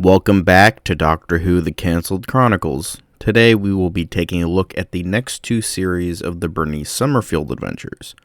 Welcome back to Doctor Who The Cancelled Chronicles. Today we will be taking a look at the next two series of the Bernice Summerfield Adventures.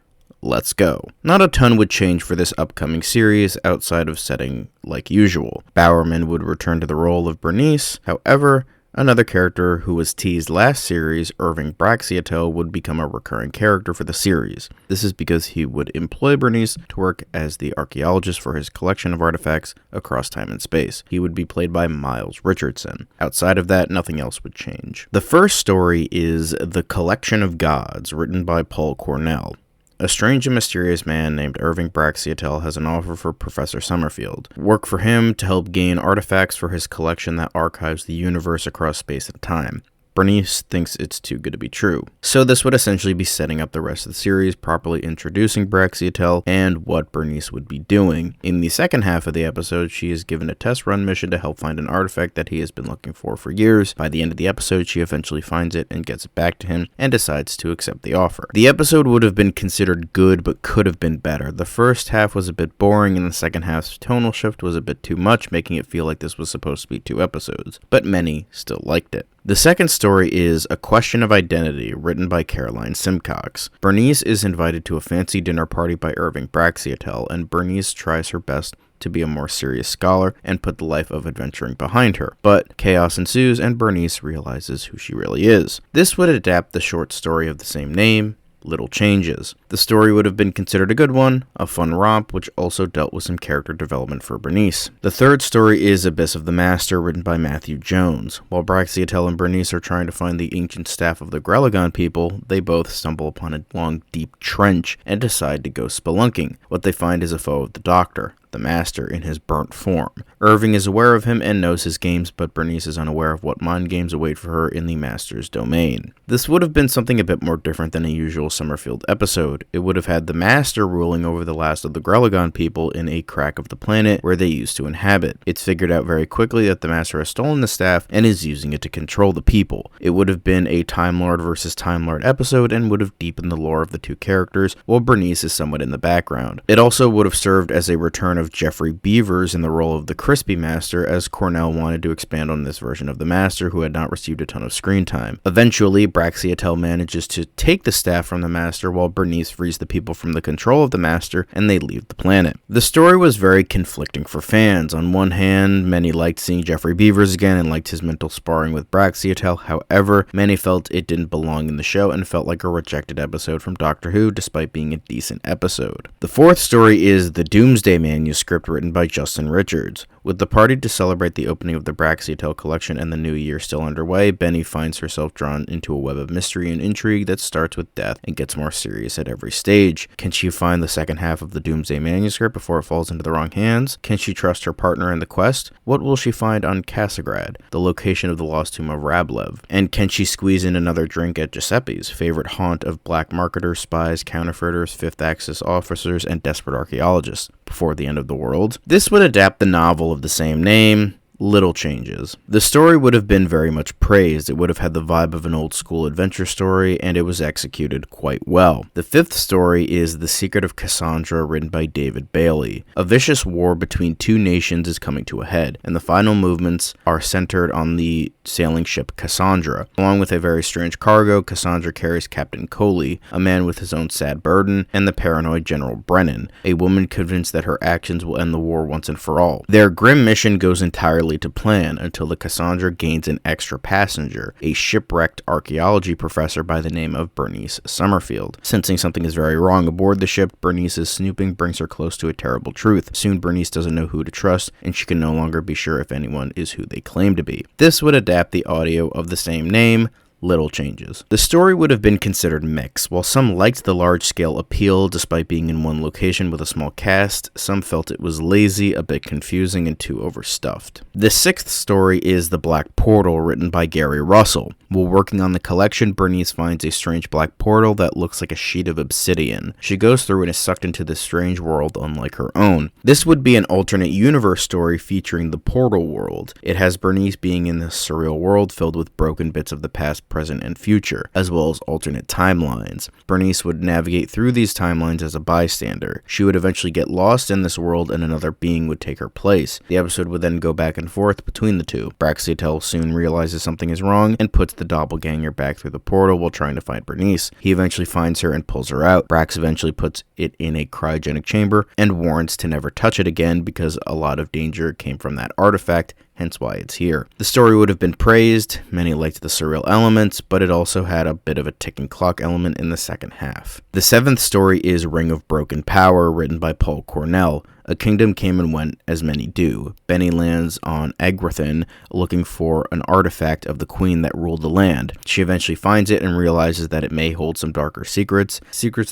Let's go. Not a ton would change for this upcoming series outside of setting like usual. Bowerman would return to the role of Bernice, however, another character who was teased last series, Irving Braxiatel, would become a recurring character for the series. This is because he would employ Bernice to work as the archaeologist for his collection of artifacts across time and space. He would be played by Miles Richardson. Outside of that, nothing else would change. The first story is The Collection of Gods, written by Paul Cornell. A strange and mysterious man named Irving Braxiatel has an offer for Professor Summerfield. Work for him to help gain artifacts for his collection that archives the universe across space and time. Bernice thinks it's too good to be true. So this would essentially be setting up the rest of the series, properly introducing Braxiatel and what Bernice would be doing. In the second half of the episode, she is given a test run mission to help find an artifact that he has been looking for years. By the end of the episode, she eventually finds it and gets it back to him and decides to accept the offer. The episode would have been considered good but could have been better. The first half was a bit boring and the second half's tonal shift was a bit too much, making it feel like this was supposed to be 2 episodes, but many still liked it. The second story is A Question of Identity, written by Caroline Simcox. Bernice is invited to a fancy dinner party by Irving Braxiatel, and Bernice tries her best to be a more serious scholar and put the life of adventuring behind her. But chaos ensues and Bernice realizes who she really is. This would adapt the short story of the same name, Little Changes. The story would have been considered a good one, a fun romp, which also dealt with some character development for Bernice. The third story is Abyss of the Master, written by Matthew Jones. While Braxiatel and Bernice are trying to find the ancient staff of the Grelagon people, they both stumble upon a long, deep trench and decide to go spelunking. What they find is a foe of the Doctor, the Master, in his burnt form. Irving is aware of him and knows his games, but Bernice is unaware of what mind games await for her in the Master's domain. This would have been something a bit more different than a usual Summerfield episode. It would have had the Master ruling over the last of the Grelagon people in a crack of the planet where they used to inhabit. It's figured out very quickly that the Master has stolen the staff and is using it to control the people. It would have been a Time Lord versus Time Lord episode and would have deepened the lore of the two characters, while Bernice is somewhat in the background. It also would have served as a return of Jeffrey Beavers in the role of the Crispy Master, as Cornell wanted to expand on this version of the Master who had not received a ton of screen time. Eventually, Braxiatel manages to take the staff from the Master while Bernice frees the people from the control of the Master and they leave the planet. The story was very conflicting for fans. On one hand, many liked seeing Jeffrey Beavers again and liked his mental sparring with Braxiatel. However, many felt it didn't belong in the show and felt like a rejected episode from Doctor Who despite being a decent episode. The fourth story is the Doomsday manuscript, written by Justin Richards. With the party to celebrate the opening of the Braxiatel collection and the new year still underway, Benny finds herself drawn into a web of mystery and intrigue that starts with death and gets more serious at every stage. Can she find the second half of the Doomsday manuscript before it falls into the wrong hands? Can she trust her partner in the quest? What will she find on Casagrad, the location of the lost tomb of Rablev? And can she squeeze in another drink at Giuseppe's, favorite haunt of black marketers, spies, counterfeiters, Fifth Axis officers, and desperate archaeologists, before the end of the world? This would adapt the novel of the same name, Little Changes. The story would have been very much praised. It would have had the vibe of an old school adventure story, and it was executed quite well. The fifth story is The Secret of Cassandra, written by David Bailey. A vicious war between two nations is coming to a head, and the final movements are centered on the sailing ship Cassandra. Along with a very strange cargo, Cassandra carries Captain Coley, a man with his own sad burden, and the paranoid General Brennan, a woman convinced that her actions will end the war once and for all. Their grim mission goes entirely to plan until the Cassandra gains an extra passenger, a shipwrecked archaeology professor by the name of Bernice Summerfield. Sensing something is very wrong aboard the ship, Bernice's snooping brings her close to a terrible truth. Soon Bernice doesn't know who to trust, and she can no longer be sure if anyone is who they claim to be. This would adapt the audio of the same name, Little Changes. The story would have been considered mixed. While some liked the large-scale appeal despite being in one location with a small cast, some felt it was lazy, a bit confusing, and too overstuffed. The sixth story is The Black Portal, written by Gary Russell. While working on the collection, Bernice finds a strange black portal that looks like a sheet of obsidian. She goes through and is sucked into this strange world unlike her own. This would be an alternate universe story featuring the Portal World. It has Bernice being in this surreal world filled with broken bits of the past, present, and future, as well as alternate timelines. Bernice would navigate through these timelines as a bystander. She would eventually get lost in this world and another being would take her place. The episode would then go back and forth between the two. Braxiatel soon realizes something is wrong and puts the doppelganger back through the portal while trying to find Bernice. He eventually finds her and pulls her out. Brax eventually puts it in a cryogenic chamber and warns to never touch it again because a lot of danger came from that artifact, hence why it's here. The story would have been praised, many liked the surreal elements, but it also had a bit of a ticking clock element in the second half. The 7th story is Ring of Broken Power, written by Paul Cornell. A kingdom came and went, as many do. Benny lands on Egrethin, looking for an artifact of the queen that ruled the land. She eventually finds it and realizes that it may hold some darker secrets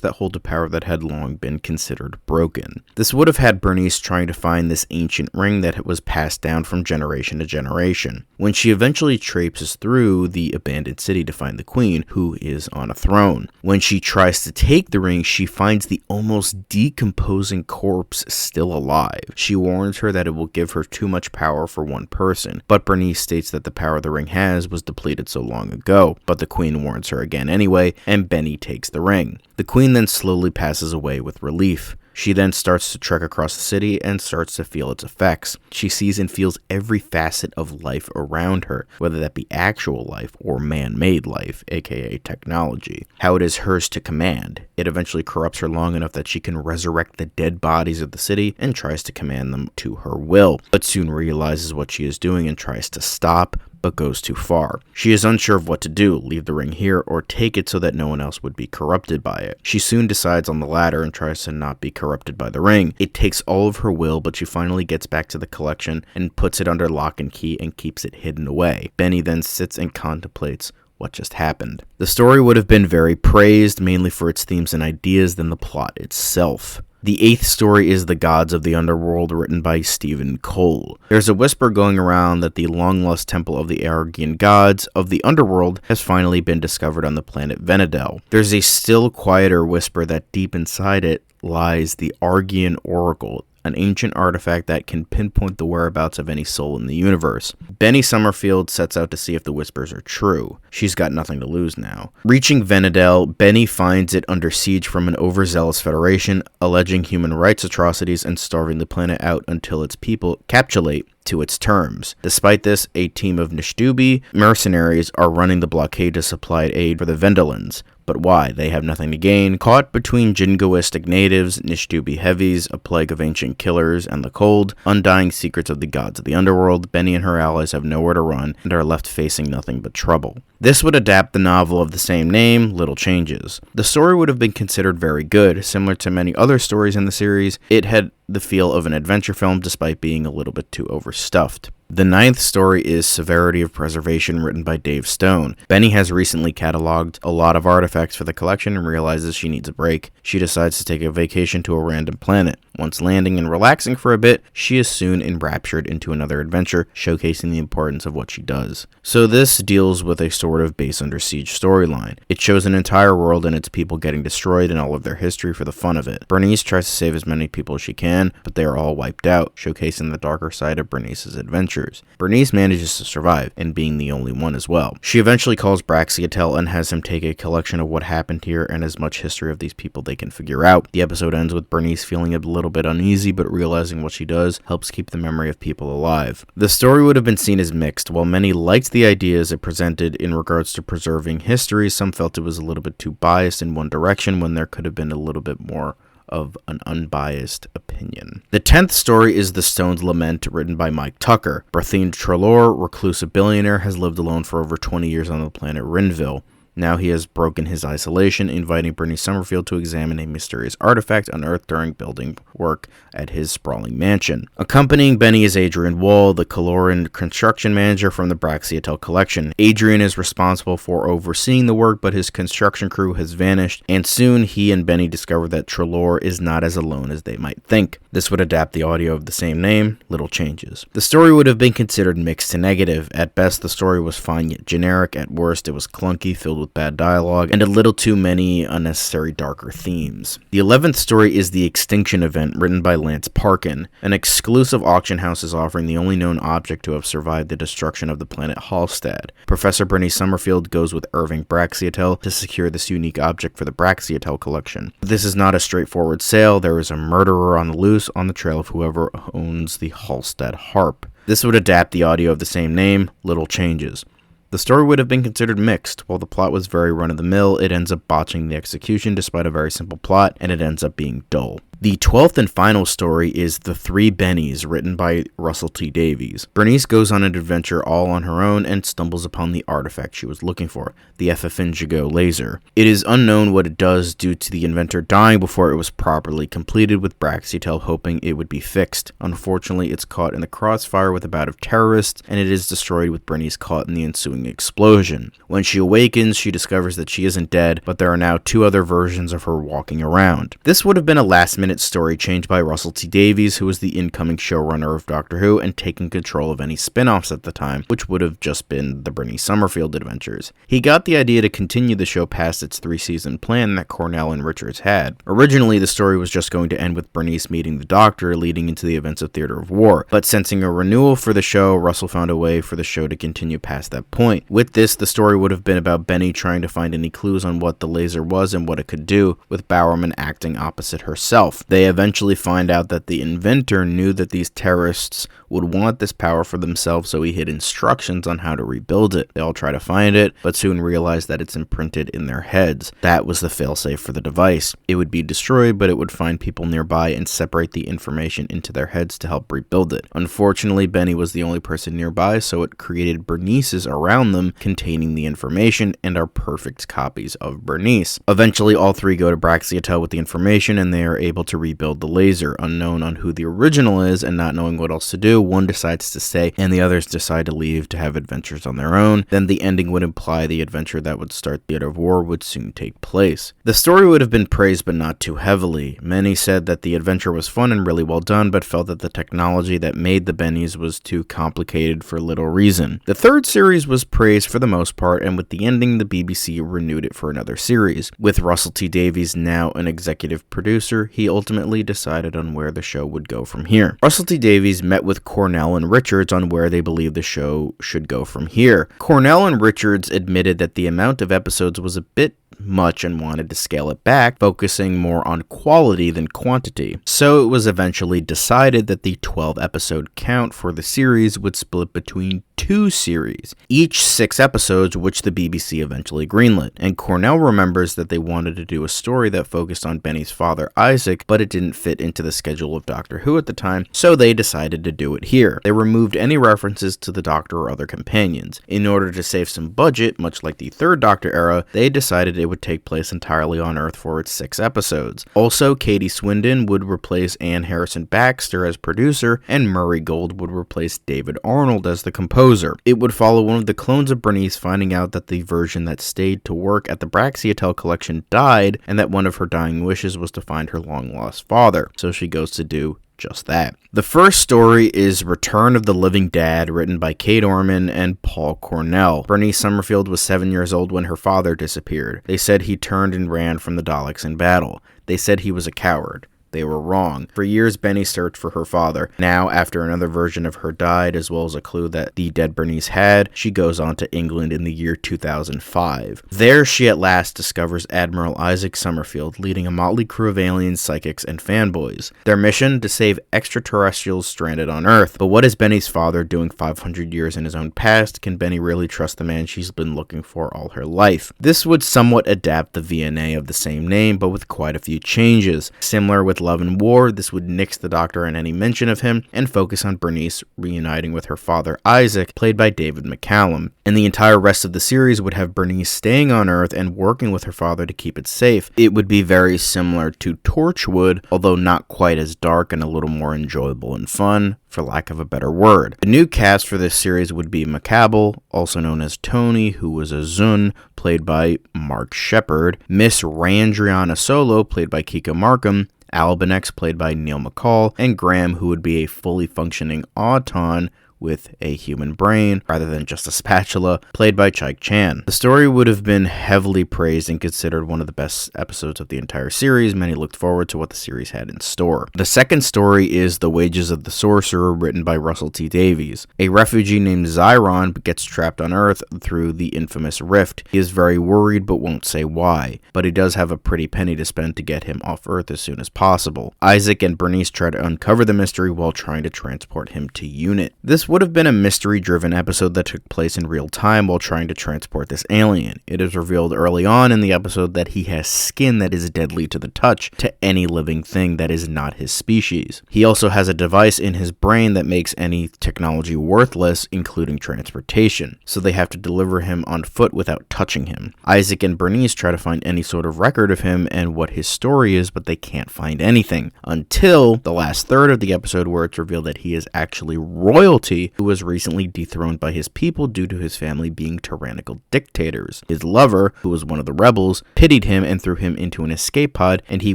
that hold a power that had long been considered broken. This would have had Bernice trying to find this ancient ring that was passed down from generation to generation. When she eventually traipses through the abandoned city to find the queen, who is on a throne. When she tries to take the ring, she finds the almost decomposing corpse still alive. She warns her that it will give her too much power for one person, but Bernice states that the power the ring has was depleted so long ago, but the queen warns her again anyway, and Benny takes the ring. The queen then slowly passes away with relief. She then starts to trek across the city and starts to feel its effects. She sees and feels every facet of life around her, whether that be actual life or man-made life, aka technology. How it is hers to command. It eventually corrupts her long enough that she can resurrect the dead bodies of the city and tries to command them to her will, but soon realizes what she is doing and tries to stop, but goes too far. She is unsure of what to do, leave the ring here or take it so that no one else would be corrupted by it. She soon decides on the latter and tries to not be corrupted by the ring. It takes all of her will, but she finally gets back to the collection and puts it under lock and key and keeps it hidden away. Benny then sits and contemplates what just happened. The story would have been very praised, mainly for its themes and ideas than the plot itself. The 8th story is The Gods of the Underworld, written by Stephen Cole. There's a whisper going around that the long-lost temple of the Argian gods of the underworld has finally been discovered on the planet Venedel. There's a still quieter whisper that deep inside it lies the Argian Oracle, an ancient artifact that can pinpoint the whereabouts of any soul in the universe. Bernice Summerfield sets out to see if the whispers are true. She's got nothing to lose now. Reaching Venedel, Benny finds it under siege from an overzealous federation, alleging human rights atrocities and starving the planet out until its people capitulate to its terms. Despite this, a team of Nishtubi mercenaries are running the blockade to supply aid for the Vendelans. But why? They have nothing to gain. Caught between jingoistic natives, Nishtubi heavies, a plague of ancient killers, and the cold, undying secrets of the gods of the underworld, Benny and her allies have nowhere to run and are left facing nothing but trouble. This would adapt the novel of the same name, Little Changes. The story would have been considered very good. Similar to many other stories in the series, it had the feel of an adventure film despite being a little bit too overstuffed. The 9th story is Severity of Preservation, written by Dave Stone. Benny has recently cataloged a lot of artifacts for the collection and realizes she needs a break. She decides to take a vacation to a random planet. Once landing and relaxing for a bit, she is soon enraptured into another adventure, showcasing the importance of what she does. So this deals with a sort of base under siege storyline. It shows an entire world and its people getting destroyed and all of their history for the fun of it. Bernice tries to save as many people as she can, but they are all wiped out, showcasing the darker side of Bernice's adventures. Bernice manages to survive, and being the only one as well. She eventually calls Braxiatel and has him take a collection of what happened here and as much history of these people they can figure out. The episode ends with Bernice feeling a little bit uneasy, but realizing what she does helps keep the memory of people alive. The story would have been seen as mixed. While many liked the ideas it presented in regards to preserving history, some felt it was a little bit too biased in one direction when there could have been a little bit more of an unbiased opinion. The 10th story is The Stone's Lament, written by Mike Tucker. Berthine Trelaw, reclusive billionaire, has lived alone for over 20 years on the planet Rinville. Now he has broken his isolation, inviting Bernice Summerfield to examine a mysterious artifact unearthed during building work at his sprawling mansion. Accompanying Benny is Adrian Wall, the Caloran construction manager from the Braxiatel collection. Adrian is responsible for overseeing the work, but his construction crew has vanished, and soon he and Benny discover that Trelaw is not as alone as they might think. This would adapt the audio of the same name, Little Changes. The story would have been considered mixed to negative. At best, the story was fine yet generic. At worst, it was clunky, filled with bad dialogue, and a little too many unnecessary darker themes. The 11th story is The Extinction Event, Lament, written by Lance Parkin. An exclusive auction house is offering the only known object to have survived the destruction of the planet Hallstatt. Professor Bernice Summerfield goes with Irving Braxiatel to secure this unique object for the Braxiatel collection. This is not a straightforward sale. There is a murderer on the loose on the trail of whoever owns the Hallstatt harp. This would adapt the audio of the same name, little changes. The story would have been considered mixed. While the plot was very run-of-the-mill, it ends up botching the execution despite a very simple plot, and it ends up being dull. The 12th and final story is The Three Bennies, written by Russell T. Davies. Bernice goes on an adventure all on her own and stumbles upon the artifact she was looking for, the Ffngigo laser. It is unknown what it does due to the inventor dying before it was properly completed, with Braxiatel hoping it would be fixed. Unfortunately, it's caught in the crossfire with a bout of terrorists, and it is destroyed with Bernice caught in the ensuing explosion. When she awakens, she discovers that she isn't dead, but there are now two other versions of her walking around. This would have been a last-minute story changed by Russell T. Davies, who was the incoming showrunner of Doctor Who and taking control of any spin-offs at the time, which would have just been the Bernice Summerfield Adventures. He got the idea to continue the show past its 3-season plan that Cornell and Richards had. Originally, the story was just going to end with Bernice meeting the Doctor, leading into the events of Theater of War, but sensing a renewal for the show, Russell found a way for the show to continue past that point. With this, the story would have been about Benny trying to find any clues on what the laser was and what it could do, with Bowerman acting opposite herself. They eventually find out that the inventor knew that these terrorists would want this power for themselves, so he hid instructions on how to rebuild it. They all try to find it, but soon realize that it's imprinted in their heads. That was the failsafe for the device. It would be destroyed, but it would find people nearby and separate the information into their heads to help rebuild it. Unfortunately, Benny was the only person nearby, so it created Bernices around them containing the information and are perfect copies of Bernice. Eventually, all three go to Braxiatel with the information, and they are able to rebuild the laser. Unknown on who the original is and not knowing what else to do, one decides to stay and the others decide to leave to have adventures on their own. Then the ending would imply the adventure that would start Theater of War would soon take place. The story would have been praised but not too heavily. Many said that the adventure was fun and really well done, but felt that the technology that made the Bennies was too complicated for little reason. The third series was praised for the most part, and with the ending, the BBC renewed it for another series. With Russell T. Davies now an executive producer, he ultimately decided on where the show would go from here. Russell T. Davies met with Cornell and Richards on where they believed the show should go from here. Cornell and Richards admitted that the amount of episodes was a bit much and wanted to scale it back, focusing more on quality than quantity. So it was eventually decided that the 12 episode count for the series would split between 2 series, each 6 episodes, which the BBC eventually greenlit. And Cornell remembers that they wanted to do a story that focused on Benny's father, Isaac, but it didn't fit into the schedule of Doctor Who at the time, so they decided to do it here. They removed any references to the Doctor or other companions. In order to save some budget, much like the third Doctor era, they decided it would take place entirely on Earth for its 6 episodes. Also, Katie Swindon would replace Ann Harrison Baxter as producer, and Murray Gold would replace David Arnold as the composer. It would follow one of the clones of Bernice finding out that the version that stayed to work at the Braxiatel collection died, and that one of her dying wishes was to find her long-lost father, so she goes to do just that. The first story is Return of the Living Dad, written by Kate Orman and Paul Cornell. Bernice Summerfield was 7 years old when her father disappeared. They said he turned and ran from the Daleks in battle. They said he was a coward. They were wrong. For years, Benny searched for her father. Now, after another version of her died, as well as a clue that the dead Bernice had, she goes on to England in the year 2005. There, she at last discovers Admiral Isaac Summerfield, leading a motley crew of aliens, psychics, and fanboys. Their mission? To save extraterrestrials stranded on Earth. But what is Benny's father doing 500 years in his own past? Can Benny really trust the man she's been looking for all her life? This would somewhat adapt the VNA of the same name, but with quite a few changes. Similar with Love and War, this would nix the Doctor and any mention of him, and focus on Bernice reuniting with her father Isaac, played by David McCallum. And the entire rest of the series would have Bernice staying on Earth and working with her father to keep it safe. It would be very similar to Torchwood, although not quite as dark and a little more enjoyable and fun, for lack of a better word. The new cast for this series would be McCabe, also known as Tony, who was a Zun, played by Mark Shepard, Miss Randriana Solo, played by Kika Markham, Albinex, played by Neil McCall, and Graham, who would be a fully functioning Auton, with a human brain rather than just a spatula, played by Chaik Chan. The story would have been heavily praised and considered one of the best episodes of the entire series. Many looked forward to what the series had in store. The second story is The Wages of the Sorcerer, written by Russell T. Davies. A refugee named Zyron gets trapped on Earth through the infamous rift. He is very worried but won't say why, but he does have a pretty penny to spend to get him off Earth as soon as possible. Isaac and Bernice try to uncover the mystery while trying to transport him to Unit. This would have been a mystery-driven episode that took place in real time while trying to transport this alien. It is revealed early on in the episode that he has skin that is deadly to the touch to any living thing that is not his species. He also has a device in his brain that makes any technology worthless, including transportation, so they have to deliver him on foot without touching him. Isaac and Bernice try to find any sort of record of him and what his story is, but they can't find anything until the last third of the episode, where it's revealed that he is actually royalty who was recently dethroned by his people due to his family being tyrannical dictators. His lover, who was one of the rebels, pitied him and threw him into an escape pod, and he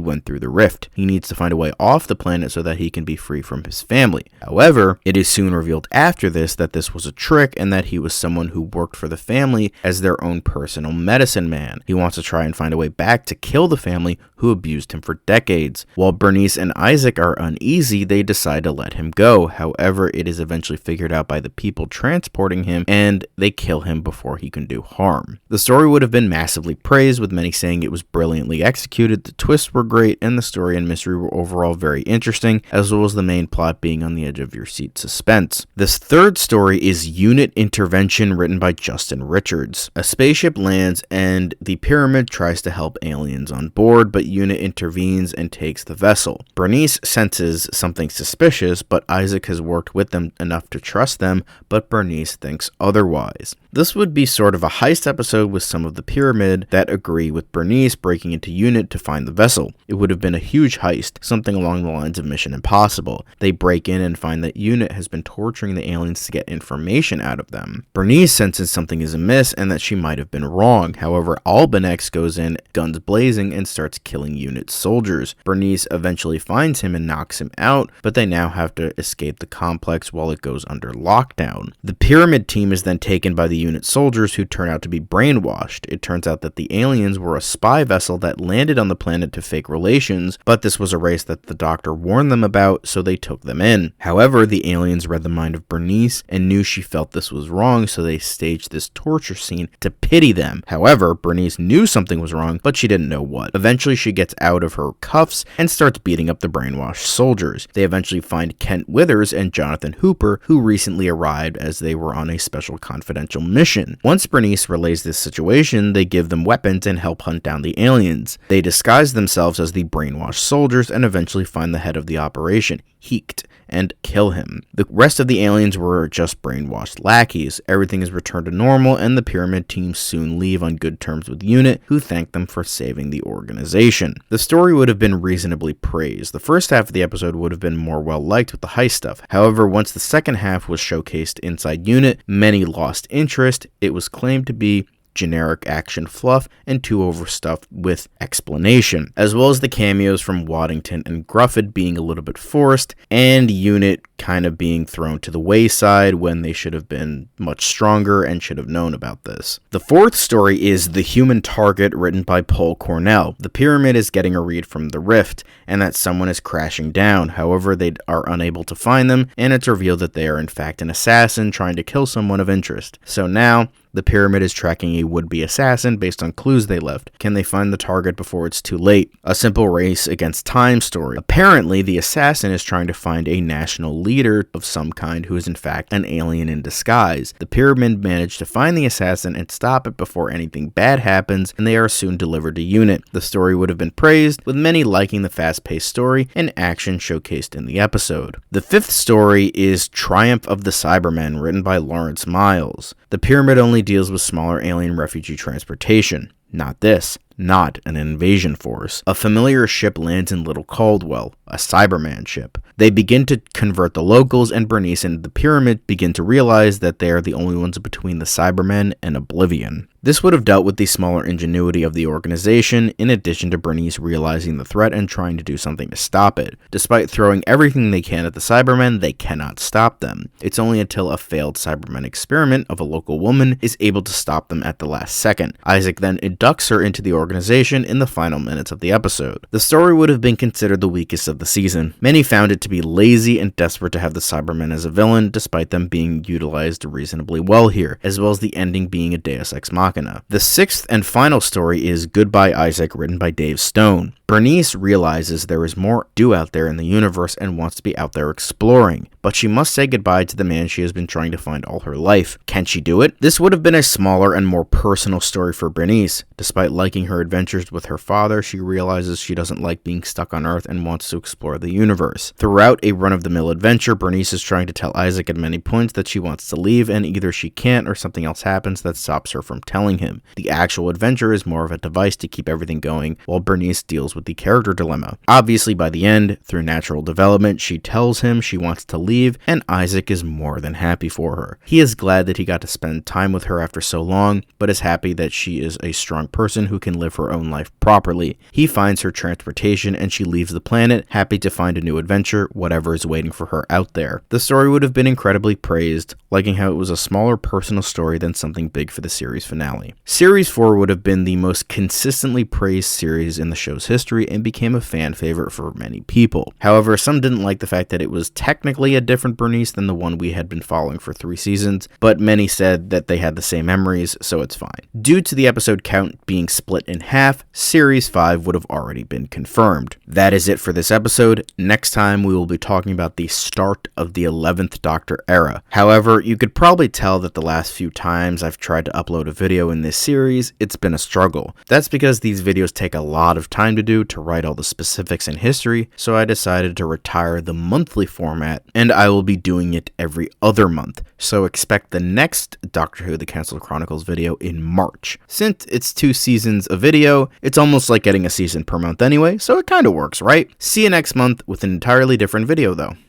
went through the rift. He needs to find a way off the planet so that he can be free from his family. However, it is soon revealed after this that this was a trick and that he was someone who worked for the family as their own personal medicine man. He wants to try and find a way back to kill the family who abused him for decades. While Bernice and Isaac are uneasy, they decide to let him go. However, it is eventually figured out by the people transporting him, and they kill him before he can do harm. The story would have been massively praised, with many saying it was brilliantly executed, the twists were great, and the story and mystery were overall very interesting, as well as the main plot being on the edge of your seat suspense. This third story is Unit Intervention, written by Justin Richards. A spaceship lands and the pyramid tries to help aliens on board, but Unit intervenes and takes the vessel. Bernice senses something suspicious, but Isaac has worked with them enough to trust them, but Bernice thinks otherwise. This would be sort of a heist episode with some of the pyramid that agree with Bernice breaking into Unit to find the vessel. It would have been a huge heist, something along the lines of Mission Impossible. They break in and find that Unit has been torturing the aliens to get information out of them. Bernice senses something is amiss and that she might have been wrong. However, Albinex goes in, guns blazing, and starts killing Unit soldiers. Bernice eventually finds him and knocks him out, but they now have to escape the complex while it goes under lockdown. The pyramid team is then taken by the Unit soldiers, who turn out to be brainwashed. It turns out that the aliens were a spy vessel that landed on the planet to fake relations, but this was a race that the Doctor warned them about, so they took them in. However, the aliens read the mind of Bernice and knew she felt this was wrong, so they staged this torture scene to pity them. However, Bernice knew something was wrong, but she didn't know what. Eventually, she gets out of her cuffs and starts beating up the brainwashed soldiers. They eventually find Kent Withers and Jonathan Hooper, who recently arrived as they were on a special confidential mission. Once Bernice relays this situation, they give them weapons and help hunt down the aliens. They disguise themselves as the brainwashed soldiers and eventually find the head of the operation, Heekt, and kill him. The rest of the aliens were just brainwashed lackeys. Everything is returned to normal, and the pyramid team soon leave on good terms with Unit, who thank them for saving the organization. The story would have been reasonably praised. The first half of the episode would have been more well liked with the heist stuff. However, once the second half was showcased inside Unit, many lost interest. It was claimed to be generic action fluff and too overstuffed with explanation, as well as the cameos from Waddington and Grufford being a little bit forced, and Unit kind of being thrown to the wayside when they should have been much stronger and should have known about this. The fourth story is The Human Target, written by Paul Cornell. The pyramid is getting a read from the rift, and that someone is crashing down. However, they are unable to find them, and it's revealed that they are in fact an assassin trying to kill someone of interest. So now, the pyramid is tracking a would-be assassin based on clues they left. Can they find the target before it's too late? A simple race against time story. Apparently, the assassin is trying to find a national leader of some kind who is in fact an alien in disguise. The pyramid managed to find the assassin and stop it before anything bad happens, and they are soon delivered to Unit. The story would have been praised, with many liking the fast-paced story and action showcased in the episode. The fifth story is Triumph of the Cybermen, written by Lawrence Miles. The pyramid only deals with smaller alien refugee transportation. Not this. not an invasion force. A familiar ship lands in Little Caldwell, a Cyberman ship. They begin to convert the locals, and Bernice and the Pyramid begin to realize that they are the only ones between the Cybermen and oblivion. This would have dealt with the smaller ingenuity of the organization, in addition to Bernice realizing the threat and trying to do something to stop it. Despite throwing everything they can at the Cybermen, they cannot stop them. It's only until a failed Cyberman experiment of a local woman is able to stop them at the last second. Isaac then inducts her into the organization in the final minutes of the episode. The story would have been considered the weakest of the season. Many found it to be lazy and desperate to have the Cybermen as a villain, despite them being utilized reasonably well here, as well as the ending being a deus ex machina. The sixth and final story is Goodbye Isaac, written by Dave Stone. Bernice realizes there is more to do out there in the universe and wants to be out there exploring, but she must say goodbye to the man she has been trying to find all her life. Can she do it? This would have been a smaller and more personal story for Bernice. Despite liking her adventures with her father, she realizes she doesn't like being stuck on Earth and wants to explore the universe. Throughout a run-of-the-mill adventure, Bernice is trying to tell Isaac at many points that she wants to leave, and either she can't or something else happens that stops her from telling him. The actual adventure is more of a device to keep everything going, while Bernice deals with the character dilemma. Obviously, by the end, through natural development, she tells him she wants to leave, and Isaac is more than happy for her. He is glad that he got to spend time with her after so long, but is happy that she is a strong person who can live her own life properly. He finds her transportation and she leaves the planet, happy to find a new adventure, whatever is waiting for her out there. The story would have been incredibly praised, liking how it was a smaller personal story than something big for the series finale. Series 4 would have been the most consistently praised series in the show's history and became a fan favorite for many people. However, some didn't like the fact that it was technically a different Bernice than the one we had been following for 3 seasons, but many said that they had the same memories, so it's fine. Due to the episode count being split in half, Series 5 would have already been confirmed. That is it for this episode. Next time we will be talking about the start of the 11th Doctor era. However, you could probably tell that the last few times I've tried to upload a video in this series, it's been a struggle. That's because these videos take a lot of time to do to write all the specifics and history, so I decided to retire the monthly format, and I will be doing it every other month. So expect the next Doctor Who The Cancelled Chronicles video in March. Since it's 2 seasons a video, it's almost like getting a season per month anyway, so it kinda works, right? See you next month with an entirely different video though.